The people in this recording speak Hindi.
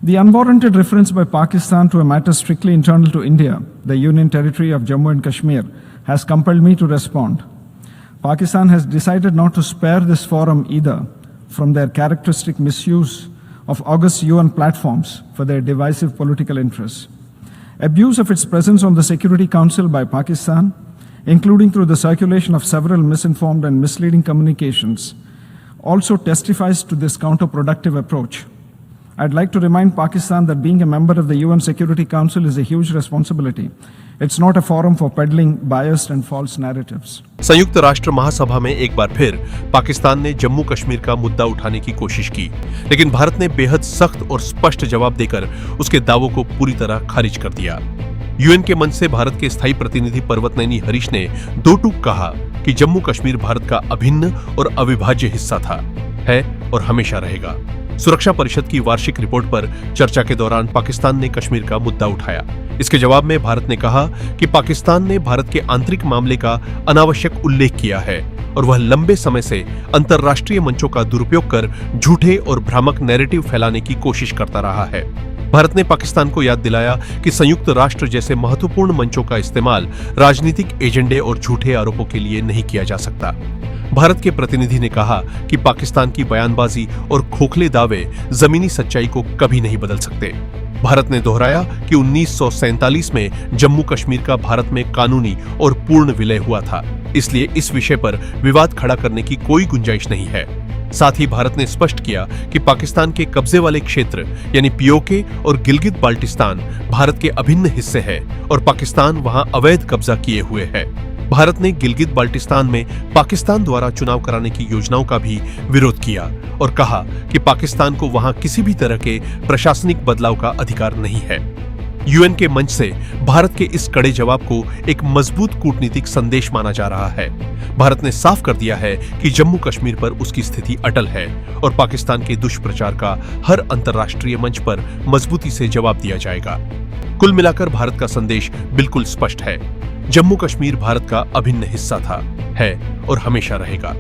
The unwarranted reference by Pakistan to a matter strictly internal to India, the Union Territory of Jammu and Kashmir, has compelled me to respond. Pakistan has decided not to spare this forum either from their characteristic misuse of august UN platforms for their divisive political interests. Abuse of its presence on the Security Council by Pakistan, including through the circulation of several misinformed and misleading communications, also testifies to this counterproductive approach. I'd like to remind Pakistan that being a member of the UN Security Council is a huge responsibility. It's not a forum for peddling biased and false narratives. संयुक्त राष्ट्र महासभा में एक बार फिर पाकिस्तान ने जम्मू कश्मीर का मुद्दा उठाने की कोशिश की, लेकिन भारत ने बेहद सख्त और स्पष्ट जवाब देकर उसके दावों को पूरी तरह खारिज कर दिया। यूएन के मंच से भारत के स्थायी प्रतिनिधि पर्वतनैनी हरीश ने दो टूक कहा कि जम्मू कश्मीर भारत का अभिन्न और अविभाज्य हिस्सा था, है और हमेशा रहेगा। सुरक्षा परिषद की वार्षिक रिपोर्ट पर चर्चा के दौरान पाकिस्तान ने कश्मीर का मुद्दा उठाया। इसके जवाब में भारत ने कहा कि पाकिस्तान ने भारत के आंतरिक मामले का अनावश्यक उल्लेख किया है और वह लंबे समय से अंतर्राष्ट्रीय मंचों का दुरुपयोग कर झूठे और भ्रामक नैरेटिव फैलाने की कोशिश करता रहा है। भारत ने पाकिस्तान को याद दिलाया कि संयुक्त राष्ट्र जैसे महत्वपूर्ण मंचों का इस्तेमाल राजनीतिक एजेंडे और झूठे आरोपों के लिए नहीं किया जा सकता। भारत के प्रतिनिधि ने कहा कि पाकिस्तान की बयानबाजी और खोखले दावे जमीनी सच्चाई को कभी नहीं बदल सकते। भारत ने दोहराया कि 1947 में जम्मू कश्मीर का भारत में कानूनी और पूर्ण विलय हुआ था, इसलिए इस विषय पर विवाद खड़ा करने की कोई गुंजाइश नहीं है। साथ ही भारत ने स्पष्ट किया कि पाकिस्तान के कब्जे वाले क्षेत्र यानी पीओके और गिलगित बाल्टिस्तान भारत के अभिन्न हिस्से है और पाकिस्तान वहां अवैध कब्जा किए हुए है। भारत ने गिलगित बाल्टिस्तान में पाकिस्तान द्वारा चुनाव कराने की योजनाओं का भी विरोध किया और कहा कि पाकिस्तान को वहां किसी भी तरह के प्रशासनिक बदलाव का अधिकार नहीं है। यूएन के मंच से भारत के इस कड़े जवाब को एक मजबूत कूटनीतिक संदेश माना जा रहा है। भारत ने साफ कर दिया है कि जम्मू कश्मीर पर उसकी स्थिति अटल है और पाकिस्तान के दुष्प्रचार का हर अंतर्राष्ट्रीय मंच पर मजबूती से जवाब दिया जाएगा। कुल मिलाकर भारत का संदेश बिल्कुल स्पष्ट है। जम्मू कश्मीर भारत का अभिन्न हिस्सा था, है और हमेशा रहेगा।